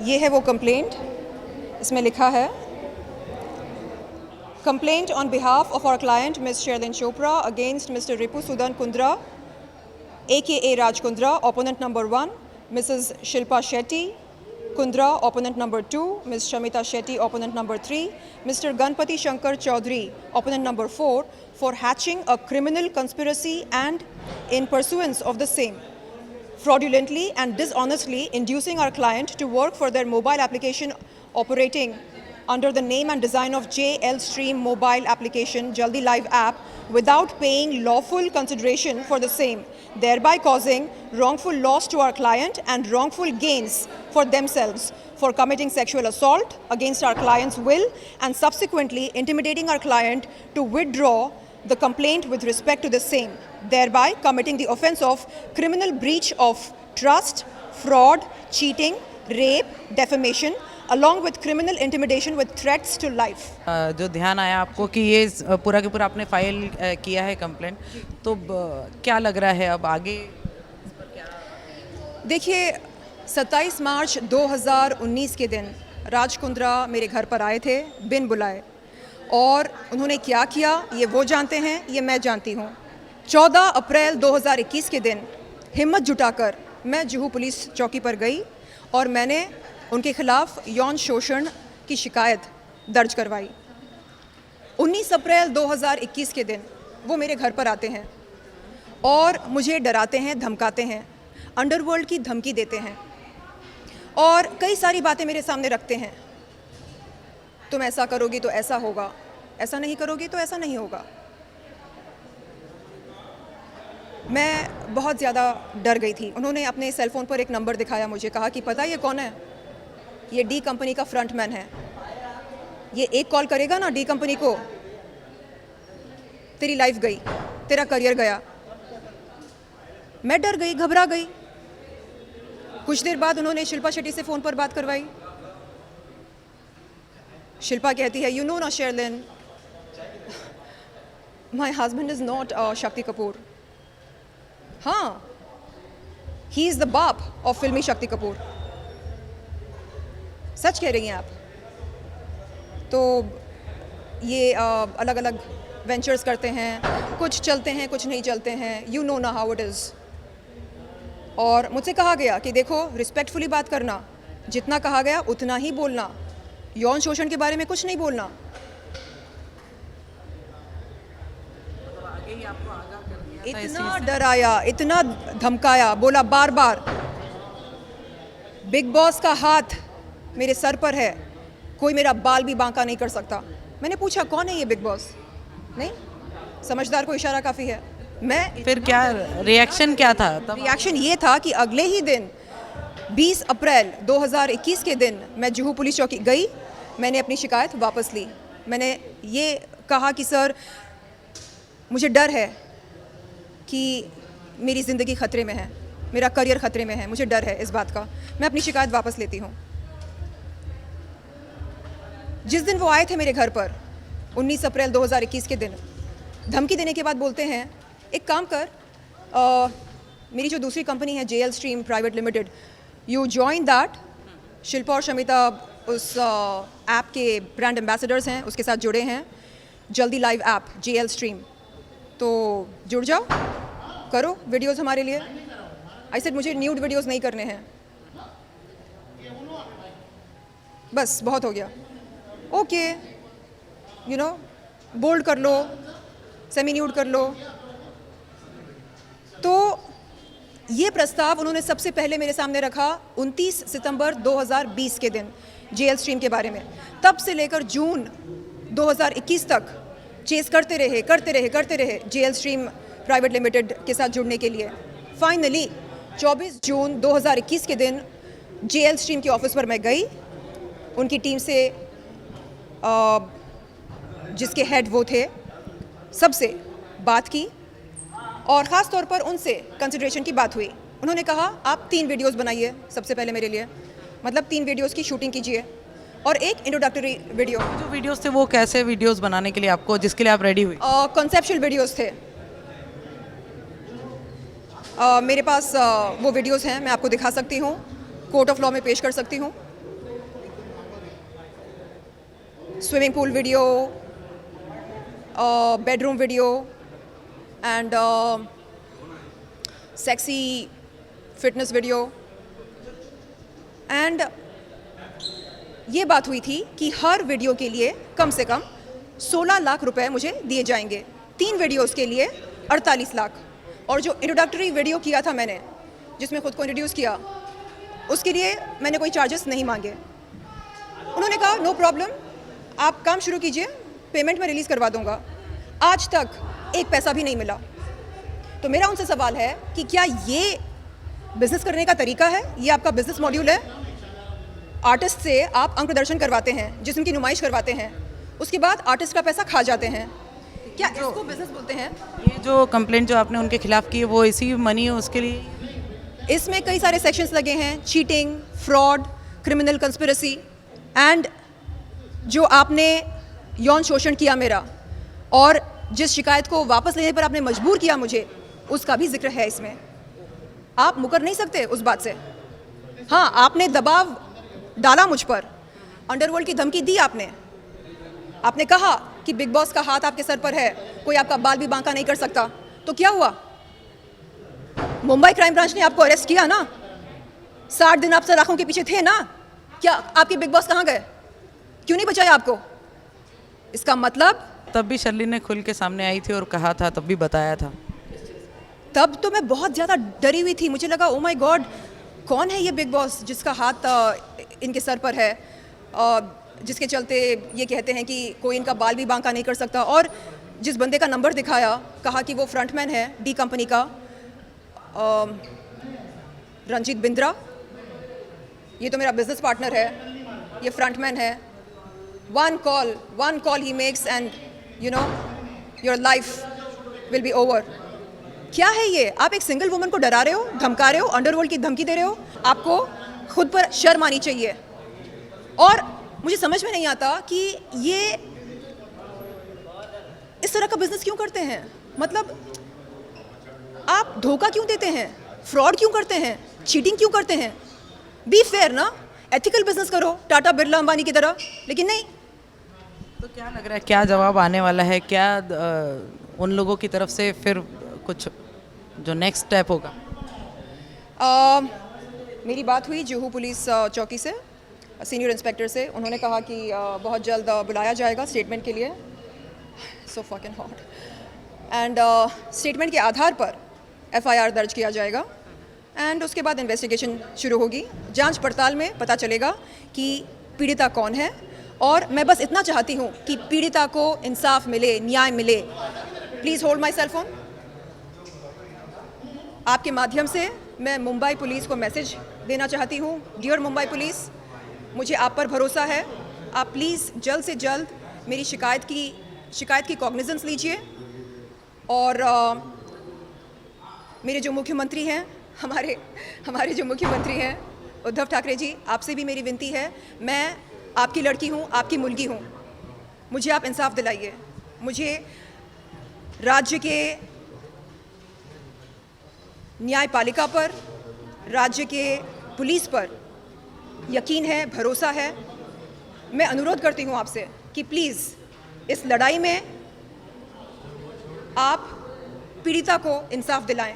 ये है वो कंप्लेंट, इसमें लिखा है complaint on behalf of our client miss Sherlyn Chopra against mister Ripu Sudan Kundra aka Raj Kundra, opponent number 1, Mrs. Shilpa Shetty Kundra, opponent number 2, Ms. Shamita Shetty, opponent number 3, Mr. Ganpati Shankar Chaudhary, opponent number 4, for hatching a criminal conspiracy and in pursuance of the same, fraudulently and dishonestly inducing our client to work for their mobile application operating under the name and design of JL Stream mobile application Jaldi Live app without paying lawful consideration for the same, thereby causing wrongful loss to our client and wrongful gains for themselves, for committing sexual assault against our client's will and subsequently intimidating our client to withdraw the complaint with respect to the same, thereby committing the offence of criminal breach of trust, fraud, cheating, rape, defamation, along with criminal intimidation with threats to life. जो ध्यान आया आपको कि ये पूरा के पूरा आपने फाइल किया है कंप्लेंट, तो क्या लग रहा है अब आगे? देखिए, 27 मार्च 2019 के दिन राज कुंद्रा मेरे घर पर आए थे बिन बुलाए, और उन्होंने क्या किया ये वो जानते हैं, ये मैं जानती हूँ। 14 अप्रैल 2021 के दिन हिम्मत जुटाकर मैं जुहू पुलिस चौकी पर गई और मैंने उनके खिलाफ यौन शोषण की शिकायत दर्ज करवाई। 19 अप्रैल 2021 के दिन वो मेरे घर पर आते हैं और मुझे डराते हैं, धमकाते हैं, अंडरवर्ल्ड की धमकी देते हैं और कई सारी बातें मेरे सामने रखते हैं। तुम ऐसा करोगी तो ऐसा होगा, ऐसा नहीं करोगी तो ऐसा नहीं होगा। मैं बहुत ज़्यादा डर गई थी। उन्होंने अपने सेल फ़ोन पर एक नंबर दिखाया, मुझे कहा कि पता ये कौन है? ये डी कंपनी का फ्रंटमैन है। ये एक कॉल करेगा ना डी कंपनी को, तेरी लाइफ गई, तेरा करियर गया। मैं डर गई, घबरा गई। कुछ देर बाद उन्होंने शिल्पा शेट्टी से फ़ोन पर बात करवाई। शिल्पा कहती है, यू नो ना Sherlin, my husband is not Shakti Kapoor. हाँ, ही इज़ द बाप ऑफ फिल्मी शक्ति कपूर। सच कह रही हैं आप? तो ये अलग अलग वेंचर्स करते हैं, कुछ चलते हैं, कुछ नहीं चलते हैं। यू नो ना हाउ इट इज़। और मुझसे कहा गया कि देखो, रिस्पेक्टफुली बात करना, जितना कहा गया उतना ही बोलना, यौन शोषण के बारे में कुछ नहीं बोलना। इतना डराया, इतना धमकाया, बोला बार बार बिग बॉस का हाथ मेरे सर पर है, कोई मेरा बाल भी बांका नहीं कर सकता। मैंने पूछा कौन है ये बिग बॉस? नहीं, समझदार को इशारा काफ़ी है। मैं फिर क्या रिएक्शन क्या था तब? रिएक्शन ये था कि अगले ही दिन 20 अप्रैल 2021 के दिन मैं जुहू पुलिस चौकी गई। मैंने अपनी शिकायत वापस ली। मैंने ये कहा कि सर, मुझे डर है कि मेरी ज़िंदगी ख़तरे में है, मेरा करियर ख़तरे में है, मुझे डर है इस बात का। मैं अपनी शिकायत वापस लेती हूँ। जिस दिन वो आए थे मेरे घर पर 19 अप्रैल 2021 के दिन, धमकी देने के बाद बोलते हैं, एक काम कर, मेरी जो दूसरी कंपनी है JL stream private limited, you join that. Shilpa और शमिता उस ऐप के ब्रांड एम्बेसडर्स हैं, उसके साथ जुड़े हैं। जल्दी लाइव ऐप JL स्ट्रीम, तो जुड़ जाओ, करो वीडियोस हमारे लिए। आई सेड मुझे न्यूड वीडियोस नहीं करने हैं, बस बहुत हो गया। ओके, यू नो, बोल्ड कर लो, सेमी न्यूड कर लो। तो ये प्रस्ताव उन्होंने सबसे पहले मेरे सामने रखा 29 सितंबर 2020 के दिन JL स्ट्रीम के बारे में। तब से लेकर जून 2021 तक चेस करते रहे JL स्ट्रीम प्राइवेट लिमिटेड के साथ जुड़ने के लिए। फाइनली 24 जून 2021 के दिन JL स्ट्रीम के ऑफिस पर मैं गई। उनकी टीम से जिसके हेड वो थे, सबसे बात की और ख़ास तौर पर उनसे कंसिडरेशन की बात हुई। उन्होंने कहा आप 3 वीडियोस बनाइए सबसे पहले मेरे लिए, मतलब 3 वीडियोस की शूटिंग कीजिए और एक इंट्रोडक्टरी वीडियो। जो वीडियोस थे वो कैसे वीडियोस बनाने के लिए आपको, जिसके लिए आप रेडी हुई? कॉन्सेप्चुअल वीडियोस थे। मेरे पास वो वीडियोस हैं, मैं आपको दिखा सकती हूँ, कोर्ट ऑफ लॉ में पेश कर सकती हूँ। swimming pool video, bedroom video, and sexy fitness video. And ये बात हुई थी कि हर वीडियो के लिए कम से कम 16 लाख रुपए मुझे दिए जाएंगे, 3 वीडियोस के लिए 48 लाख। और जो इंट्रोडक्टरी वीडियो किया था मैंने, जिसमें खुद को इंट्रोड्यूस किया, उसके लिए मैंने कोई चार्जेस नहीं मांगे। उन्होंने कहा नो प्रॉब्लम, आप काम शुरू कीजिए, पेमेंट में रिलीज़ करवा दूंगा। आज तक एक पैसा भी नहीं मिला। तो मेरा उनसे सवाल है कि क्या ये बिज़नेस करने का तरीका है, ये आपका बिज़नेस मॉड्यूल है? आर्टिस्ट से आप अंक प्रदर्शन करवाते हैं, जिस्म की नुमाइश करवाते हैं, उसके बाद आर्टिस्ट का पैसा खा जाते हैं, क्या इसको बिज़नेस बोलते हैं? ये जो कंप्लेंट जो आपने उनके खिलाफ की है वो इसी मनी है उसके लिए? इसमें कई सारे सेक्शंस लगे हैं, cheating, fraud, criminal conspiracy, and जो आपने यौन शोषण किया मेरा और जिस शिकायत को वापस लेने पर आपने मजबूर किया मुझे, उसका भी जिक्र है इसमें। आप मुकर नहीं सकते उस बात से। हाँ, आपने दबाव डाला मुझ पर, अंडरवर्ल्ड की धमकी दी आपने। आपने कहा कि बिग बॉस का हाथ आपके सर पर है, कोई आपका बाल भी बांका नहीं कर सकता। तो क्या हुआ? मुंबई क्राइम ब्रांच ने आपको अरेस्ट किया ना, 60 दिन आप सलाखों के पीछे थे ना। क्या आपके बिग बॉस कहाँ गए? क्यों नहीं बचाया आपको? इसका मतलब तब भी शर्लिन ने खुल के सामने आई थी और कहा था, तब भी बताया था। तब तो मैं बहुत ज़्यादा डरी हुई थी। मुझे लगा ओ माय गॉड, कौन है ये बिग बॉस जिसका हाथ इनके सर पर है, जिसके चलते ये कहते हैं कि कोई इनका बाल भी बांका नहीं कर सकता। और जिस बंदे का नंबर दिखाया, कहा कि वो फ्रंटमैन है डी कंपनी का, रंजीत बिंद्रा, ये तो मेरा बिजनेस पार्टनर है, ये फ्रंटमैन है। One call he makes and you know your life will be over. क्या है ये? आप एक सिंगल वुमन को डरा रहे हो, धमका रहे हो, अंडरवर्ल्ड की धमकी दे रहे हो। आपको खुद पर शर्म आनी चाहिए। और मुझे समझ में नहीं आता कि ये इस तरह का बिजनेस क्यों करते हैं। मतलब आप धोखा क्यों देते हैं, फ्रॉड क्यों करते हैं, चीटिंग क्यों करते हैं? बी फेयर ना, एथिकल बिजनेस करो टाटा बिरला अंबानी की तरह, लेकिन नहीं। तो क्या लग रहा है, क्या जवाब आने वाला है? क्या उन लोगों की तरफ से फिर कुछ जो नेक्स्ट स्टेप होगा? मेरी बात हुई जुहू पुलिस चौकी से, सीनियर इंस्पेक्टर से। उन्होंने कहा कि बहुत जल्द बुलाया जाएगा स्टेटमेंट के लिए। So fucking hot. And statement के आधार पर FIR दर्ज किया जाएगा एंड उसके बाद इन्वेस्टिगेशन शुरू होगी। जांच पड़ताल में पता चलेगा कि पीड़िता कौन है। और मैं बस इतना चाहती हूँ कि पीड़िता को इंसाफ मिले, न्याय मिले। Please hold my cell phone. आपके माध्यम से मैं मुंबई पुलिस को मैसेज देना चाहती हूँ। डियर मुंबई पुलिस, मुझे आप पर भरोसा है। आप प्लीज़ जल्द से जल्द मेरी शिकायत की कॉग्निजेंस लीजिए। और मेरे जो मुख्यमंत्री हैं, हमारे जो मुख्यमंत्री हैं उद्धव ठाकरे जी, आपसे भी मेरी विनती है। मैं आपकी लड़की हूँ, आपकी मुलगी हूँ। मुझे आप इंसाफ दिलाइए। मुझे राज्य के न्यायपालिका पर, राज्य के पुलिस पर यकीन है, भरोसा है। मैं अनुरोध करती हूँ आपसे कि प्लीज़ इस लड़ाई में आप पीड़िता को इंसाफ दिलाएं।